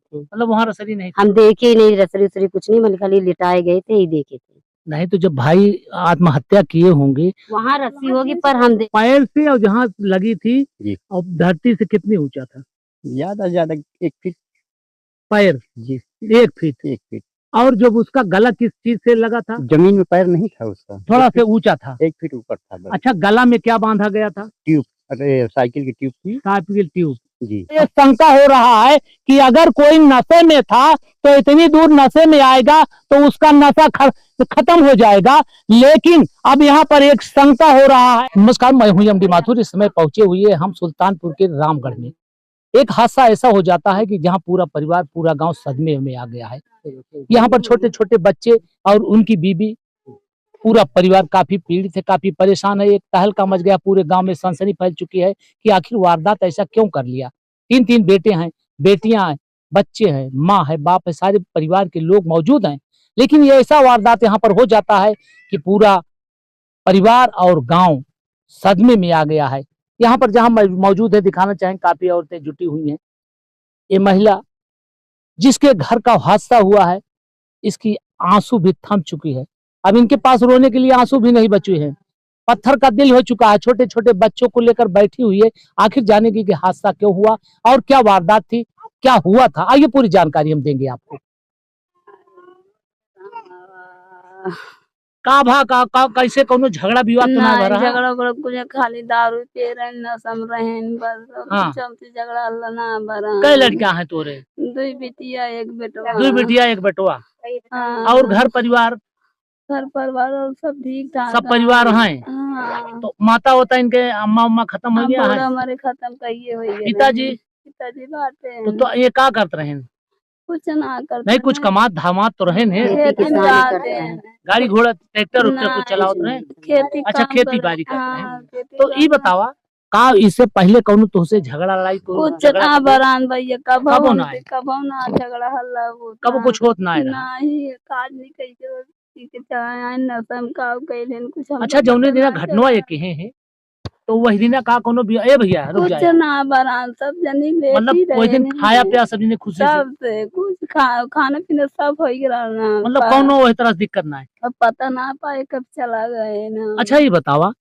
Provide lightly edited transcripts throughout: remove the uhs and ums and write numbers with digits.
थे। मतलब वहाँ रसरी नहीं थी? हम देखे ही नहीं, रसरी उसरी कुछ नहीं, मतलब खाली लिटाए गए थे, ही देखे थे। नहीं तो जब भाई आत्महत्या किए होंगे वहाँ रस्सी होगी पर हम पैर से, और जहाँ लगी थी जी। और धरती से कितनी ऊंचा था? ज्यादा से ज्यादा 1 फीट। पैर जी 1 फीट। 1 फीट। और जब उसका गला किस चीज से लगा था? जमीन में पैर नहीं था उसका, थोड़ा सा ऊंचा था। 1 फीट ऊपर था बस। अच्छा, गला में क्या बांधा गया था? ट्यूब, अरे साइकिल की ट्यूब थी। साइकिल की ट्यूब। जी। ये शंका हो रहा है कि अगर कोई नशे में था तो इतनी दूर नशे में आएगा तो उसका नशा खत्म हो जाएगा, लेकिन अब यहाँ पर एक शंका हो रहा है। नमस्कार, मैं हूं एमडी माथुर। इस समय पहुंचे हुए हम सुल्तानपुर के रामगढ़ में। एक हादसा ऐसा हो जाता है कि जहाँ पूरा परिवार, पूरा गांव सदमे में आ गया है। यहाँ पर छोटे छोटे बच्चे और उनकी बीबी, पूरा परिवार काफी पीड़ित है, काफी परेशान है। एक तहलका मच गया, पूरे गांव में सनसनी फैल चुकी है कि आखिर वारदात ऐसा क्यों कर लिया। 3 बेटे हैं, बेटियां हैं, बच्चे हैं, माँ है, बाप है, सारे परिवार के लोग मौजूद हैं, लेकिन ये ऐसा वारदात यहाँ पर हो जाता है कि पूरा परिवार और गांव सदमे में आ गया है। यहाँ पर जहाँ मौजूद है, दिखाना चाहें, काफी औरतें जुटी हुई हैं। ये महिला जिसके घर का हादसा हुआ है, इसकी आंसू भी थम चुकी है। अब इनके पास रोने के लिए आंसू भी नहीं बचे हैं। पत्थर का दिल हो चुका है। छोटे छोटे बच्चों को लेकर बैठी हुई है, आखिर जाने की कि हादसा क्यों हुआ और क्या वारदात थी, क्या हुआ था। आइए पूरी जानकारी हम देंगे आपको। का कैसे कोनो झगड़ा विवाद तो ना भरा? झगड़ा बड़ा कुछ खाली दारू पी रहे नशम रहे बस। हाँ। झगड़ा अल्लाह ना भरा। कई लड़कियां हैं तोरे? 2 बिटिया 1 बेटवा। 2 बिटिया 1 बेटवा। हाँ। और घर परिवार? घर परिवार सब ठीक ठाक, सब परिवार हैं। हाँ। तो माता होता इनके अम्मा उम्मा खत्म हो गया है? हमारे खत्म कहिए हुई है। पिताजी बाटे हैं। तो ये क्या करते रहे? कुछ ना करते नहीं, कुछ कमात धामात तो रहे ने? गाड़ी घोड़ा ट्रैक्टर उक्टर कुछ चलावत रहे? खेती। अच्छा, खेती बाड़ी करते हैं। तो ये बतावा, का इससे पहले कौन तुझसे झगड़ा लड़ाई कुछ ना बरान भैया, कब ना झगड़ा हल्ला कब कुछ होत ना है? नहीं काज नहीं कैसे कुछ। अच्छा, जौने दिन घटना ये कहे हैं तो वही दिन का कोनो भी ए भैया रुक कुछ जाए ना बरान सब जनी ले, मतलब वही दिन खाया पिया सब ने खुशी सब से कुछ खाना पीना सब हो गया ना, मतलब कोनो वही तरह दिक्कत ना है। अब पता ना पाए कब चला गए ना। अच्छा, ये बतावा,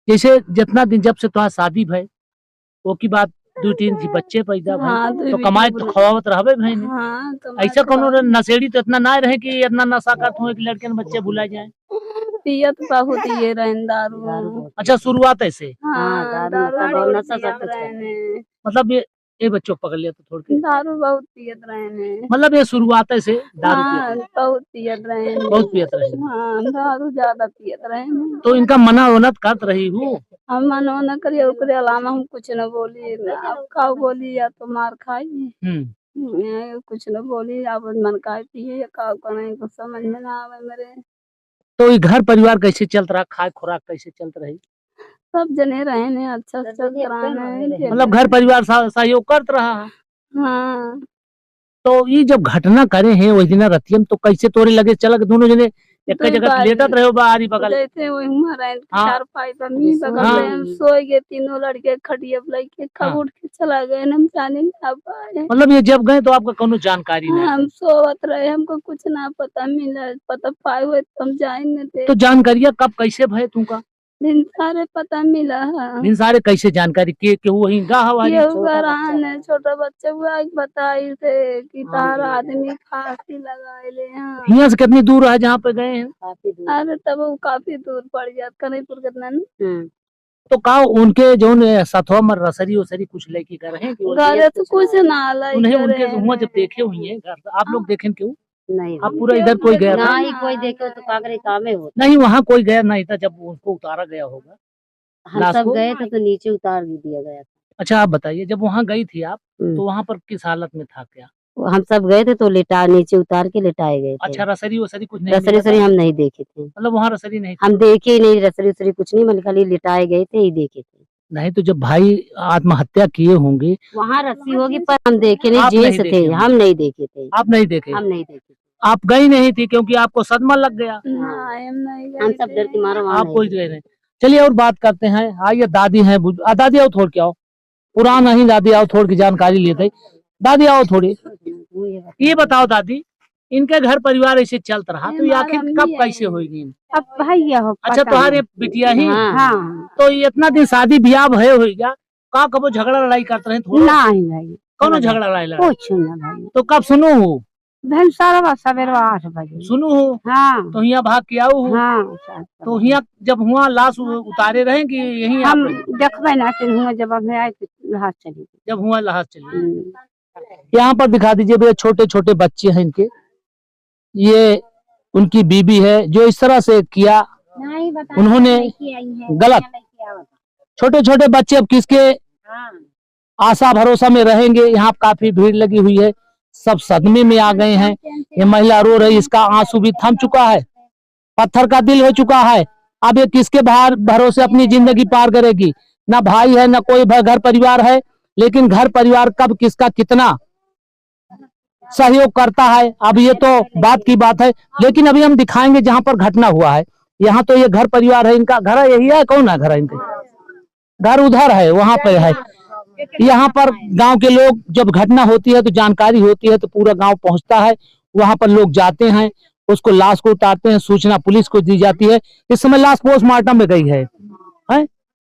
जैसे जितना दिन जब से तुम्हारा शादी भय वो की बात 2-3 बच्चे पैदा भय। हाँ, तो कमाए तो खवावत रहबे भाई ने। हाँ, ऐसा कोनो नशेड़ी तो इतना ना रहे कि इतना नशा करते हो कि लड़के बच्चे भुला जाए। पियत बहुत ये रहन दारू। अच्छा, शुरुआत ऐसे? हाँ, दारू मतलब ये बच्चों पकड़ लिया तो थोड़ के दारू बहुत पियत रहे। मतलब ये शुरुआत ऐसे दारू बहुत पियत रहे। बहुत पियत रहे। हाँ, दारू ज्यादा पियत रहे। तो इनका मना वनत करत रही हूँ? हम मना न करिए, ओकरे अलावा हम कुछ न बोली। अब खाओ बोली या तो मार खाई, कुछ न बोली। अब मन का पिए या खाओ करे कुछ समझ में ना आवे मेरे। तो ये घर परिवार कैसे चलता रहा, खाए खुराक कैसे चलता रही? सब जने रहे ने अच्छा चल रहा है, मतलब घर परिवार सहयोग करत रहा। हाँ। तो ये जब घटना करे हैं वही दिन रतियम, तो कैसे तोरे लगे चल दोनों जने एक जगह लेटत रहे बाहरी बगल? जैसे वही हमारा चार पाई बमी बगल में हम सोए गए, तीनों लड़के खटिया लेके कब उठ के चला गए, हम जाने ना पाए। मतलब ये जब गए तो आपका कोनो जानकारी नहीं? हम सोवत रहे, हमको कुछ ना पता मिला, पता पाए हुए तो हम जाए न थे। तो जानकारियाँ कब कैसे भय तुमका? दिन सारे पता मिला है। दिन सारे कैसे जानकारी के वही छोटा बच्चा हुआ बताई थे कि तार आदमी फांसी लगाए। यहाँ से कितनी दूर है जहाँ पे गए हैं? अरे तब वो काफी दूर पड़ जात कन्हैपुर कितना। तो का उनके जो सथवा में रसरी उसरी कुछ लेके कर रहे हैं? घर तो कुछ ना उन्हें उनके जब देखे हुई है घर, आप लोग देखें क्यों? नहीं, अब पूरा इधर कोई गया था? नहीं, कोई देखे तो कागरे कामे हो। नहीं, वहाँ कोई गया नहीं था जब उसको उतारा गया होगा? हम सब गए थे तो नीचे उतार भी दिया गया था। अच्छा, आप बताइए, जब वहाँ गई थी आप तो वहाँ पर किस हालत में था क्या? हम सब गए थे तो नीचे उतार के लिटाए गए थे। अच्छा, रसरी वसरी कुछ नहीं? रसरी हम नहीं देखे थे। मतलब वहाँ रसरी नहीं? हम देखे ही नहीं, रसरी कुछ नहीं, मतलब खाली लिटाए गए थे, ही देखे थे। नहीं तो जब भाई आत्महत्या किए होंगे वहाँ रस्सी होगी पर हम देखे नहीं, जेंट्स थे, हम नहीं देखे थे। आप नहीं देखे? हम नहीं देखे। आप गई नहीं थी क्योंकि आपको सदमा लग गया? हम सब डर के मारे आप कोई गए नहीं। चलिए और बात करते हैं। आइए, दादी है, दादी आओ थोड़ के आओ, पुराना ही दादी आओ, थोड़ की जानकारी लेते। दादी आओ थोड़ी, ये बताओ दादी, इनके घर परिवार ऐसे चलता रहा तो ये हमारा आखिर अम्मी कब है। कैसे होगी? अब भैया हो अच्छा पता तुम्हारे नहीं। बिटिया ही? हाँ तो ये इतना दिन शादी ब्याह भय होगा, का कबो झगड़ा लड़ाई करते रहे थोड़ा? नहीं भाई कौनो झगड़ा लड़ाई लड़ा? कुछ ना भाई। तो कब सुनो हो? बहन सारा सवेरे 8 बजे। सुनो हो हाँ तो यहाँ भाग के आओ हो? हाँ तो यहाँ जब हुआ लाश उतारे रहे कि यहीं आप हम रहे? देखबे ना हुआ जब हमें आए तो हाथ चली गई। जब हुआ लाश चली। यहाँ पर दिखा दीजिए भैया, छोटे छोटे बच्चे हैं इनके, ये उनकी बीबी है जो इस तरह से किया उन्होंने गलत। छोटे छोटे बच्चे अब किसके आशा भरोसा में रहेंगे? यहाँ काफी भीड़ लगी हुई है, सब सदमे में आ गए हैं। ये महिला रो रही, इसका आंसू भी थम चुका है, पत्थर का दिल हो चुका है। अब ये किसके भरोसे अपनी जिंदगी पार करेगी? ना भाई है ना कोई घर परिवार है, लेकिन घर परिवार कब किसका कितना सहयोग करता है अब ये तो बात की बात है। लेकिन अभी हम दिखाएंगे जहां पर घटना हुआ है। यहाँ तो ये घर परिवार है, इनका घर यही है। कौन है घर इनके? घर उधर है, वहां पे है। यहाँ पर गांव के लोग, जब घटना होती है तो जानकारी होती है तो पूरा गांव पहुंचता है, वहां पर लोग जाते हैं, उसको लाश को उतारते हैं, सूचना पुलिस को दी जाती है। इस समय लाश पोस्टमार्टम में गई है?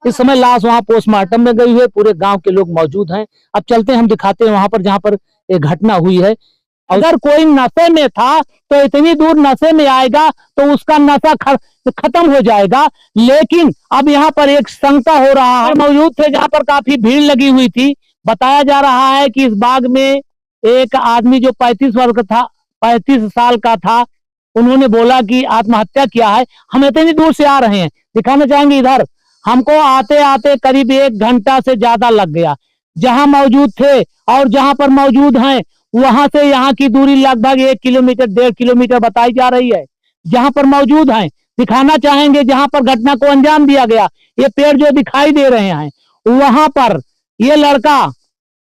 इस समय लाश वहां पोस्टमार्टम में गई है, पूरे गांव के लोग मौजूद हैं। अब चलते हैं, हम दिखाते हैं वहां पर जहां पर एक घटना हुई है। अगर कोई नशे में था तो इतनी दूर नशे में आएगा तो उसका नशा खत्म हो जाएगा। लेकिन अब यहाँ पर एक शंका हो रहा है, मौजूद थे जहाँ पर काफी भीड़ लगी हुई थी। बताया जा रहा है कि इस बाग में एक आदमी जो 35 साल का था, उन्होंने बोला कि आत्महत्या किया है। हम इतनी दूर से आ रहे हैं, दिखाना चाहेंगे इधर। हमको आते आते करीब 1 घंटा से ज्यादा लग गया। जहां मौजूद थे और जहां पर मौजूद हैं वहां से यहाँ की दूरी लगभग 1 किलोमीटर 1.5 किलोमीटर बताई जा रही है। जहां पर मौजूद हैं दिखाना चाहेंगे, जहां पर घटना को अंजाम दिया गया। ये पेड़ जो दिखाई दे रहे हैं, वहां पर ये लड़का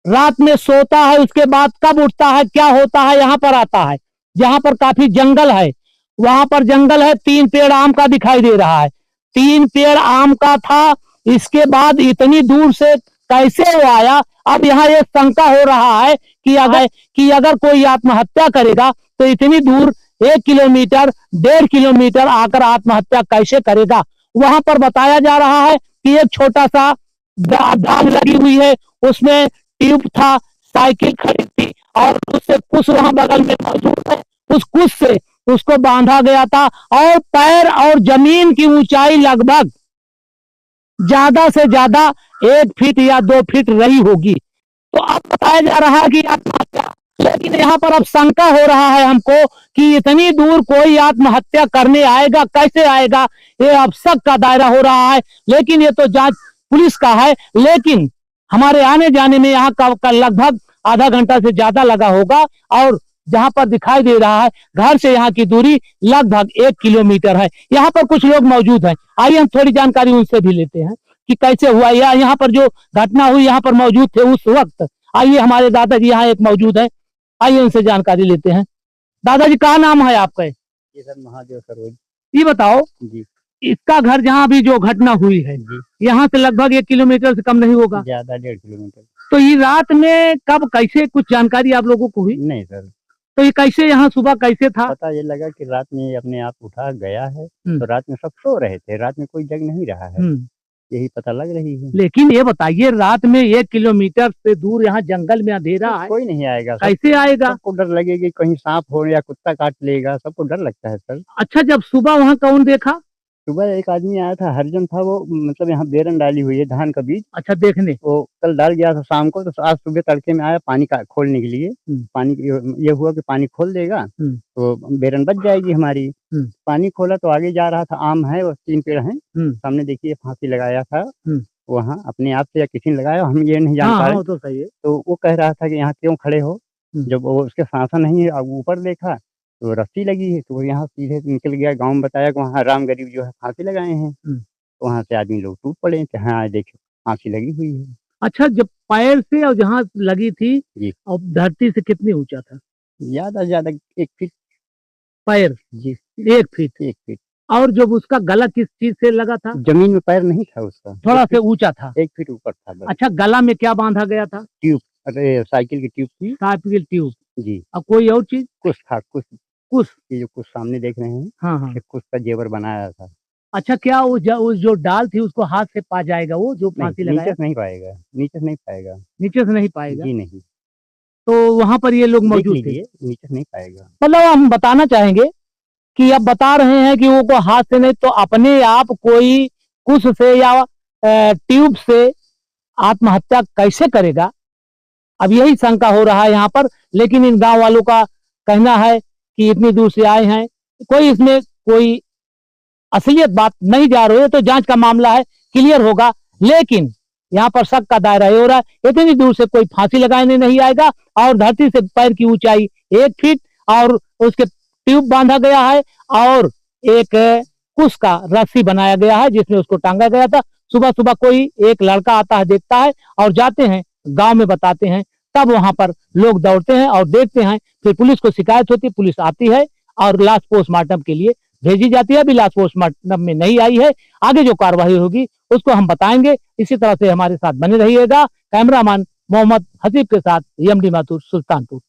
रात में सोता है, उसके बाद कब उठता है, क्या होता है, यहाँ पर आता है। जहां पर काफी जंगल है, वहां पर जंगल है, 3 पेड़ आम का दिखाई दे रहा है। 3 पेड़ आम का था, इसके बाद इतनी दूर से कैसे वो आया? अब यहाँ ये शंका हो रहा है कि अगर कोई आत्महत्या करेगा तो इतनी दूर 1 किलोमीटर 1.5 किलोमीटर आकर आत्महत्या कैसे करेगा? वहां पर बताया जा रहा है कि एक छोटा सा दाग लगी हुई है, उसमें ट्यूब था, साइकिल खड़ी थी और उससे कुछ वहां बगल में मौजूद है, उस कुछ से उसको बांधा गया था और पैर और जमीन की ऊंचाई लगभग ज्यादा से ज्यादा 1 फीट या 2 फीट रही होगी। तो अब बताया जा रहा है कि आत्महत्या, लेकिन यहाँ पर अब शंका हो रहा है हमको कि इतनी दूर कोई आत्महत्या करने आएगा, कैसे आएगा? ये अब शक का दायरा हो रहा है। लेकिन ये तो जांच पुलिस का है, लेकिन हमारे आने जाने में यहाँ का लगभग आधा घंटा से ज्यादा लगा होगा। और जहां पर दिखाई दे रहा है घर से यहाँ की दूरी लगभग 1 किलोमीटर है। यहाँ पर कुछ लोग मौजूद हैं, आइए हम थोड़ी जानकारी उनसे भी लेते हैं कि कैसे हुआ। या यहाँ पर जो घटना हुई यहाँ पर मौजूद थे उस वक्त। आइए, हमारे दादाजी यहाँ एक मौजूद है, आइए उनसे जानकारी लेते हैं। दादाजी, क्या नाम है आपका? जी सर, महादेव सरोज। ये बताओ जी, इसका घर जहाँ भी जो घटना हुई है यहाँ से लगभग 1 किलोमीटर से कम नहीं होगा? ज्यादा 1.5 किलोमीटर। तो ये रात में कब कैसे कुछ जानकारी आप लोगों को हुई? नहीं सर, तो ये कैसे यहाँ सुबह कैसे था? पता ये लगा कि रात में ये अपने आप उठा गया है। तो रात में सब सो रहे थे, रात में कोई जग नहीं रहा है, यही पता लग रही है। लेकिन ये बताइए, रात में 1 किलोमीटर से दूर यहाँ जंगल में अंधेरा है, कोई नहीं आएगा। कैसे आएगा? सबको डर लगेगी, कहीं सांप हो या कुत्ता काट लेगा, सबको डर लगता है सर। अच्छा, जब सुबह वहाँ कौन देखा? सुबह एक आदमी आया था, हरिजन था वो, मतलब यहाँ बेरन डाली हुई है धान का बीज। अच्छा, देखने वो कल डाल गया था शाम को, तो आज सुबह तड़के में आया पानी का खोलने के लिए। पानी ये हुआ कि पानी खोल देगा तो बेरन बच जाएगी हमारी। पानी खोला तो आगे जा रहा था, आम है वो 3 पेड़ हैं सामने, देखिए फांसी लगाया था वहाँ अपने आप से या किसी ने लगाया, हम ये नहीं जान पा रहे। तो सही है। तो वो कह रहा था कि यहाँ क्यों खड़े हो? जब वो उसके सांसा नहीं है, अब ऊपर देखा तो रस्सी लगी है, तो वो यहाँ सीधे निकल गया। गाँव में बताया कि वहाँ राम गरीब जो है फांसी लगाए हैं। तो वहाँ से आदमी लोग टूट पड़े कि हाँ देखो फांसी लगी हुई है। अच्छा, जब पैर से और जहाँ लगी थी जी, और धरती से कितनी ऊंचा था? ज्यादा से ज्यादा 1 फीट। पैर जी, 1 फीट। 1 फीट। और जब उसका गला किस चीज से लगा था? जमीन में पैर नहीं था उसका, थोड़ा से ऊंचा था। 1 फीट ऊपर था बस। अच्छा, गला में क्या बांधा गया था? ट्यूब, अरे साइकिल की ट्यूब थी। Cycle tube. जी। और कोई और चीज? कुछ था, कुछ कुछ? ये जो कुछ सामने देख रहे हैं, हाँ हाँ। ये कुछ का जेवर बनाया था। अच्छा, क्या वो जो डाल थी उसको हाथ से पा जाएगा वो जो नहीं, फांसी लगाया? नीचे से नहीं पाएगा, नीचे से नहीं पाएगा। नीचे से नहीं पाएगा? जी नहीं। तो वहां पर ये लोग देख मौजूद थे? लीजिए, नीचे से नहीं पाएगा। मतलब हम बताना चाहेंगे कि अब बता रहे हैं कि वो को हाथ से नहीं तो अपने आप कोई कुश से या ट्यूब से आत्महत्या कैसे करेगा, अब यही शंका हो रहा है यहाँ पर। लेकिन इन गांव वालों का कहना है कि इतनी दूर से आए हैं, कोई इसमें कोई असलियत बात नहीं जा रही है, तो जांच का मामला है, क्लियर होगा। लेकिन यहाँ पर शक का दायरा ये हो रहा है, इतनी दूर से कोई फांसी लगाने नहीं आएगा और धरती से पैर की ऊंचाई 1 फीट और उसके ट्यूब बांधा गया है और एक कुश का रस्सी बनाया गया है जिसमें उसको टांगा गया था। सुबह सुबह कोई एक लड़का आता है, देखता है और जाते हैं गांव में बताते हैं, तब वहां पर लोग दौड़ते हैं और देखते हैं। फिर पुलिस को शिकायत होती है, पुलिस आती है और लाश पोस्टमार्टम के लिए भेजी जाती है। अभी लाश पोस्टमार्टम में नहीं आई है, आगे जो कार्रवाई होगी उसको हम बताएंगे। इसी तरह से हमारे साथ बने रहिएगा। कैमरामैन मोहम्मद हसीब के साथ एमडी माथुर, सुल्तानपुर।